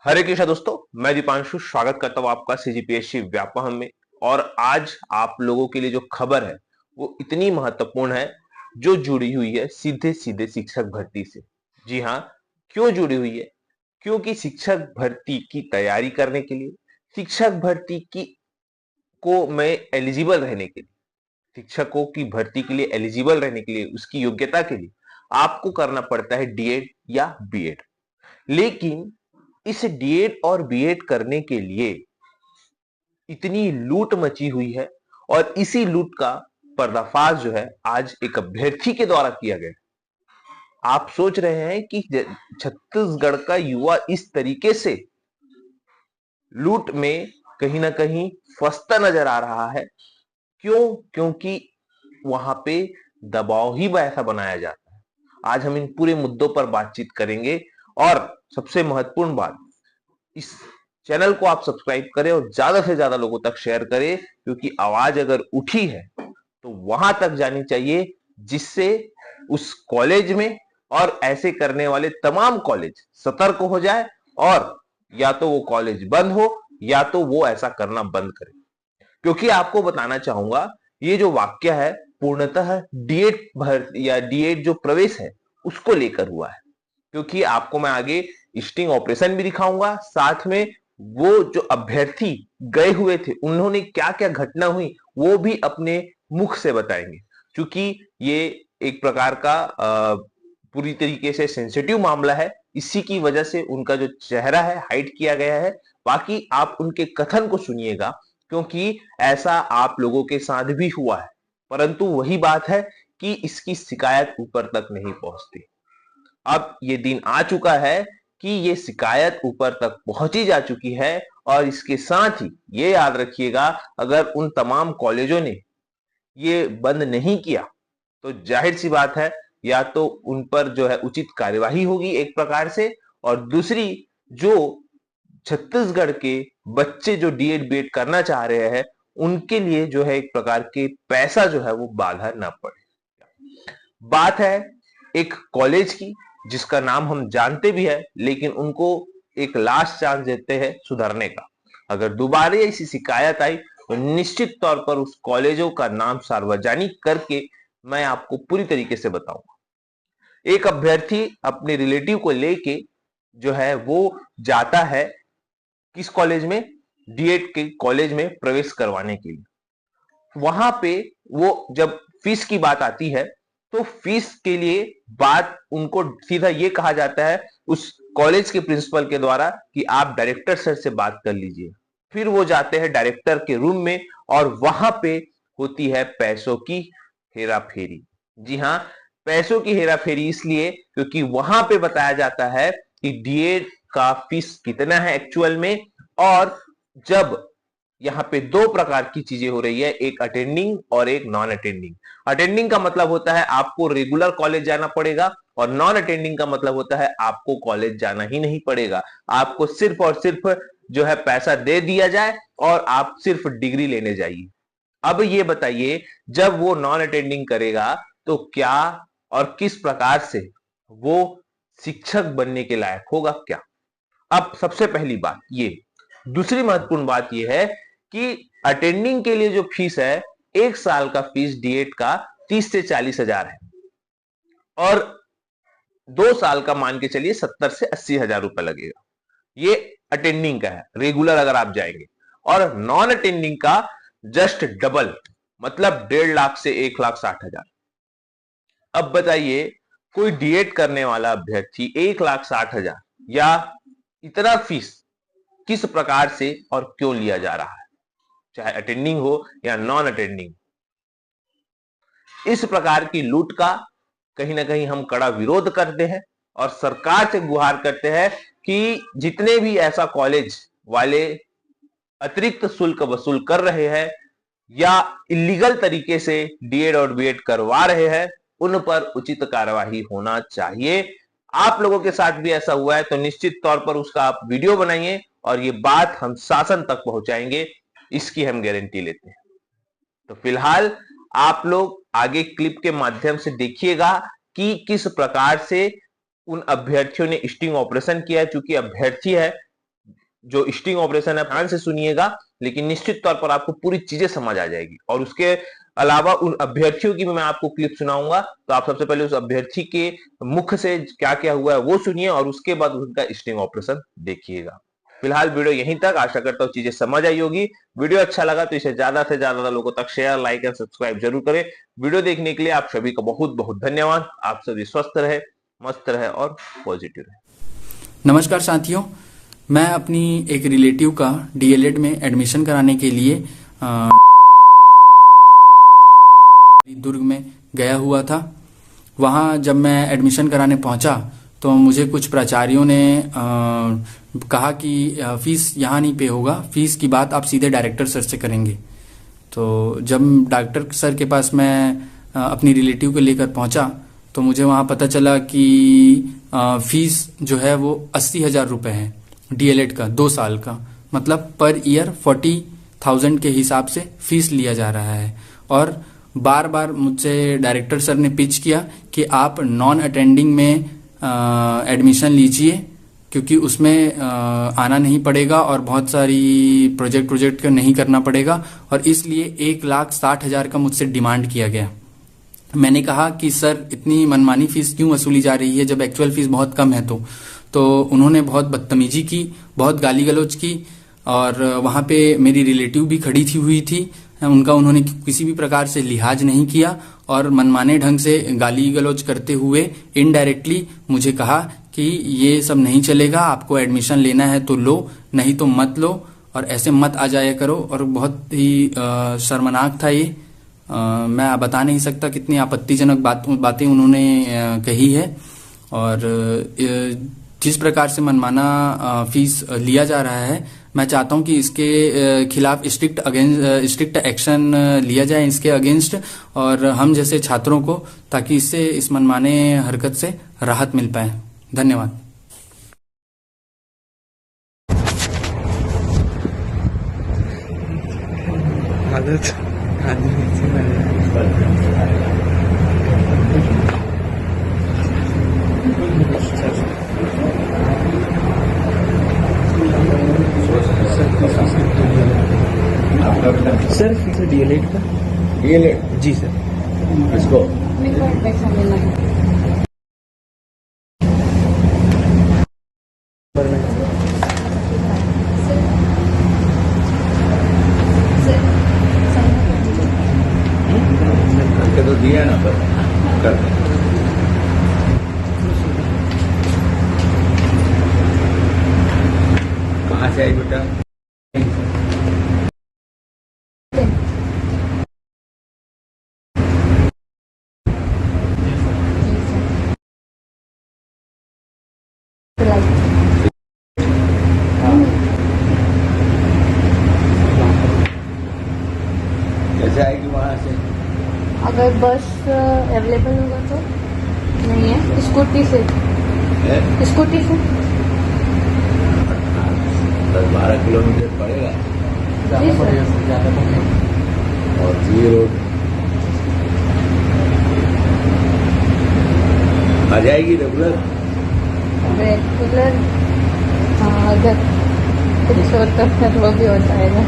हरे कृष्णा दोस्तों, मैं दीपांशु स्वागत करता हूं आपका सीजीपीएससी व्यापम में। और आज आप लोगों के लिए जो खबर है वो इतनी महत्वपूर्ण है, जो जुड़ी हुई है सीधे सीधे शिक्षक भर्ती से। जी हाँ, क्यों जुड़ी हुई है? क्योंकि शिक्षक भर्ती की तैयारी करने के लिए, शिक्षक भर्ती की को में एलिजिबल रहने के लिए, शिक्षकों की भर्ती के लिए एलिजिबल रहने के लिए, उसकी योग्यता के लिए आपको करना पड़ता है डीएड या बीएड। लेकिन इस डीएड और बीएड करने के लिए इतनी लूट मची हुई है, और इसी लूट का पर्दाफाश जो है आज एक अभ्यर्थी के द्वारा किया गया। आप सोच रहे हैं कि छत्तीसगढ़ का युवा इस तरीके से लूट में कहीं ना कहीं फंसता नजर आ रहा है। क्यों? क्योंकि वहां पे दबाव ही ऐसा बनाया जाता है। आज हम इन पूरे मुद्दों पर बातचीत करेंगे। और सबसे महत्वपूर्ण बात, इस चैनल को आप सब्सक्राइब करें और ज्यादा से ज्यादा लोगों तक शेयर करें, क्योंकि आवाज अगर उठी है तो वहां तक जानी चाहिए, जिससे उस कॉलेज में और ऐसे करने वाले तमाम कॉलेज सतर्क हो जाए, और या तो वो कॉलेज बंद हो या तो वो ऐसा करना बंद करे। क्योंकि आपको बताना चाहूंगा, ये जो वाक्य है पूर्णतः डीएड भर्ती या डीएड जो प्रवेश है उसको लेकर हुआ है। क्योंकि आपको मैं आगे स्टिंग ऑपरेशन भी दिखाऊंगा, साथ में वो जो अभ्यर्थी गए हुए थे उन्होंने क्या क्या घटना हुई वो भी अपने मुख से बताएंगे। क्योंकि ये एक प्रकार का पूरी तरीके से सेंसिटिव मामला है, इसी की वजह से उनका जो चेहरा है हाइड किया गया है। बाकी आप उनके कथन को सुनिएगा, क्योंकि ऐसा आप लोगों के साथ भी हुआ है, परंतु वही बात है कि इसकी शिकायत ऊपर तक नहीं पहुंचती। अब ये दिन आ चुका है कि ये शिकायत ऊपर तक पहुंची जा चुकी है। और इसके साथ ही ये याद रखिएगा, अगर उन तमाम कॉलेजों ने ये बंद नहीं किया तो जाहिर सी बात है, या तो उन पर जो है उचित कार्यवाही होगी एक प्रकार से, और दूसरी, जो छत्तीसगढ़ के बच्चे जो डीएड बीएड करना चाह रहे हैं उनके लिए जो है एक प्रकार के पैसा जो है वो बाधा ना पड़े। बात है एक कॉलेज की जिसका नाम हम जानते भी है, लेकिन उनको एक लास्ट चांस देते हैं सुधरने का। अगर दोबारा ऐसी शिकायत आई तो निश्चित तौर पर उस कॉलेजों का नाम सार्वजनिक करके मैं आपको पूरी तरीके से बताऊंगा। एक अभ्यर्थी अपने रिलेटिव को लेके जो है वो जाता है किस कॉलेज में, डीएड के कॉलेज में प्रवेश करवाने के लिए। वहां पे वो जब फीस की बात आती है तो फीस के लिए बात उनको सीधा ये कहा जाता है उस कॉलेज के प्रिंसिपल के द्वारा कि आप डायरेक्टर सर से बात कर लीजिए। फिर वो जाते हैं डायरेक्टर के रूम में, और वहां पे होती है पैसों की हेरा फेरी। जी हाँ, पैसों की हेरा फेरी इसलिए क्योंकि वहां पे बताया जाता है कि डीएड का फीस कितना है एक्चुअल में। और जब यहाँ पे दो प्रकार की चीजें हो रही है, एक अटेंडिंग और एक नॉन अटेंडिंग। अटेंडिंग का मतलब होता है आपको रेगुलर कॉलेज जाना पड़ेगा, और नॉन अटेंडिंग का मतलब होता है आपको कॉलेज जाना ही नहीं पड़ेगा। आपको सिर्फ और सिर्फ जो है पैसा दे दिया जाए और आप सिर्फ डिग्री लेने जाइए। अब ये बताइए, जब वो नॉन अटेंडिंग करेगा तो क्या और किस प्रकार से वो शिक्षक बनने के लायक होगा क्या? अब सबसे पहली बात ये, दूसरी महत्वपूर्ण बात यह है कि अटेंडिंग के लिए जो फीस है, एक साल का फीस डीएड का 30 से 40 हजार है, और 2 साल का मान के चलिए 70 से 80 हजार रुपए लगेगा। ये अटेंडिंग का है, रेगुलर अगर आप जाएंगे। और नॉन अटेंडिंग का जस्ट डबल, मतलब 1.5 लाख से 1,60,000। अब बताइए, कोई डीएड करने वाला अभ्यर्थी 1,60,000 या इतना फीस किस प्रकार से और क्यों लिया जा रहा है, चाहे अटेंडिंग हो या नॉन अटेंडिंग। इस प्रकार की लूट का कहीं ना कहीं हम कड़ा विरोध करते हैं, और सरकार से गुहार करते हैं कि जितने भी ऐसा कॉलेज वाले अतिरिक्त शुल्क वसूल कर रहे हैं या इलीगल तरीके से डीएड और बीएड करवा रहे हैं, उन पर उचित कार्यवाही होना चाहिए। आप लोगों के साथ भी ऐसा हुआ है तो निश्चित तौर पर उसका आप वीडियो बनाइए, और ये बात हम शासन तक पहुंचाएंगे, इसकी हम गारंटी लेते हैं। तो फिलहाल आप लोग आगे क्लिप के माध्यम से देखिएगा कि किस प्रकार से उन अभ्यर्थियों ने स्टिंग ऑपरेशन किया। चूंकि अभ्यर्थी है जो स्टिंग ऑपरेशन है ध्यान से सुनिएगा, लेकिन निश्चित तौर पर आपको पूरी चीजें समझ आ जाएगी। और उसके अलावा उन अभ्यर्थियों की भी मैं आपको क्लिप सुनाऊंगा, तो आप सबसे पहले उस अभ्यर्थी के मुख से क्या क्या हुआ है वो सुनिए और उसके बाद उनका स्टिंग ऑपरेशन देखिएगा। फिलहाल वीडियो यहीं तक, आशा करता हूँ चीजें समझ आई होगी। वीडियो अच्छा लगा तो इसे ज्यादा से ज्यादा लोगों तक शेयर, लाइक एंड सब्सक्राइब जरूर करें। वीडियो देखने के लिए आप सभी का बहुत बहुत धन्यवाद। आप सभी स्वस्थ रहे, मस्त रहे और पॉजिटिव रहे। नमस्कार साथियों, मैं अपनी एक रिलेटिव का डीएलएड में एडमिशन कराने के लिए दुर्ग में गया हुआ था। वहाँ जब मैं एडमिशन कराने पहुँचा तो मुझे कुछ प्राचार्यों ने कहा कि फीस यहाँ नहीं पे होगा, फीस की बात आप सीधे डायरेक्टर सर से करेंगे। तो जब डॉक्टर सर के पास मैं अपनी रिलेटिव को लेकर पहुँचा तो मुझे वहाँ पता चला कि फीस जो है वो 80,000 रुपये है डीएलएड का, 2 साल का, मतलब पर ईयर 40,000 के हिसाब से फीस लिया जा रहा है। और बार बार मुझसे डायरेक्टर सर ने पिच किया कि आप नॉन अटेंडिंग में एडमिशन लीजिए, क्योंकि उसमें आना नहीं पड़ेगा और बहुत सारी प्रोजेक्ट का नहीं करना पड़ेगा, और इसलिए 1,60,000 का मुझसे डिमांड किया गया। मैंने कहा कि सर इतनी मनमानी फीस क्यों वसूली जा रही है जब एक्चुअल फीस बहुत कम है। तो उन्होंने बहुत बदतमीजी की, बहुत गाली गलौज की, और वहाँ पे मेरी रिलेटिव भी खड़ी हुई थी। उन्होंने किसी भी प्रकार से लिहाज नहीं किया और मनमाने ढंग से गाली गलौज करते हुए इनडायरेक्टली मुझे कहा कि ये सब नहीं चलेगा, आपको एडमिशन लेना है तो लो, नहीं तो मत लो, और ऐसे मत आ जाया करो। और बहुत ही शर्मनाक था ये। मैं बता नहीं सकता कितनी आपत्तिजनक बातें उन्होंने कही है। और जिस प्रकार से मनमाना फीस लिया जा रहा है, मैं चाहता हूं कि इसके खिलाफ स्ट्रिक्ट एक्शन लिया जाए इसके अगेंस्ट, और हम जैसे छात्रों को, ताकि इससे इस मनमाने हरकत से राहत मिल पाए। धन्यवाद। सर फीस है डीएलएड का। डीएलएड जी सर। किसको? मेरे को पैसा लेना है। करके तो दिया ना, पर कर दे। कहाँ से आई बेटा? कैसे आएगी वहाँ से? अगर बस अवेलेबल होगा तो। नहीं है, स्कूटी से। स्कूटी से 10-12 किलोमीटर पड़ेगा। जी सर। और जी रोड आ जाएगी रेगुलर। रेगुलर हाँ, अगर कुछ होता है तो वो भी हो जाएगा।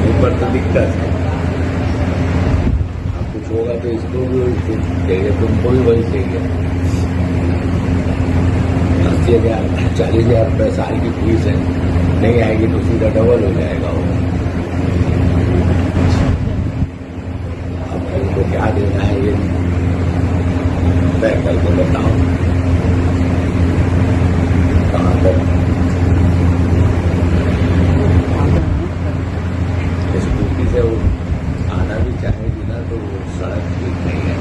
ऊपर तो दिक्कत है, अब कुछ होगा तो इसको भी वही चाहिए, तुमको भी वही चाहिए। 80,000 40,000 रुपये साल की फीस है, नहीं आएगी तो सीधा डबल हो जाएगा वो। अब तुमको क्या देना है ये तय करके बताओ, कहाँ तक। स्कूटी से वो आना भी चाहेगी ना तो वो सड़क ठीक नहीं है,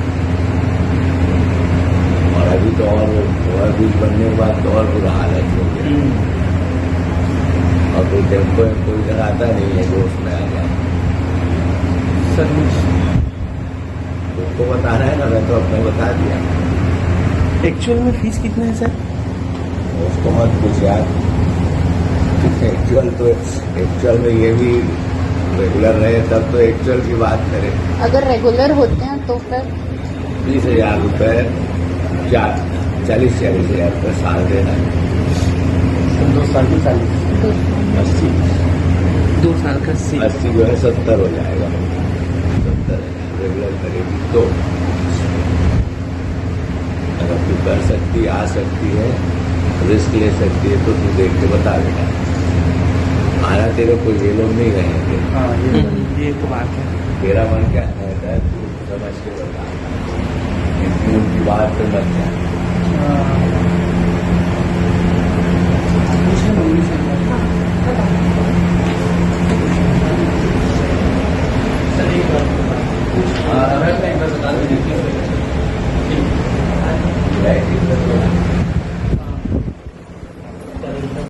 और अभी तो और ब्रिज बनने के बाद तो और बुरा हालत हो गया। और कोई टेम्पो कोई इधर आता नहीं है जो उसमें आ जाए। सर्विस तुमको बताना है ना, मैं तो अपने बता दिया। एक्चुअल में फीस कितना है सर? उसको मत कुछ यार, एक्चुअल में ये भी रेगुलर रहे तब तो एक्चुअल की बात करें। अगर रेगुलर होते हैं तो फिर 20,000 रुपये 40,000 रुपये साल देना है। 2 साल की 40 80 2 साल का 80 80 जो है 70 हो जाएगा। 70 रेगुलर करेगी तो अगर तू कर सकती आ सकती है रिस्क ले सकती है तो तू देख के बता बेटा। आना तेरे को ये लोग नहीं रहेंगे। हाँ ये तो बात है। तेरा मन क्या कहता है तू समझ के बता। उनकी बात पे मत जाए।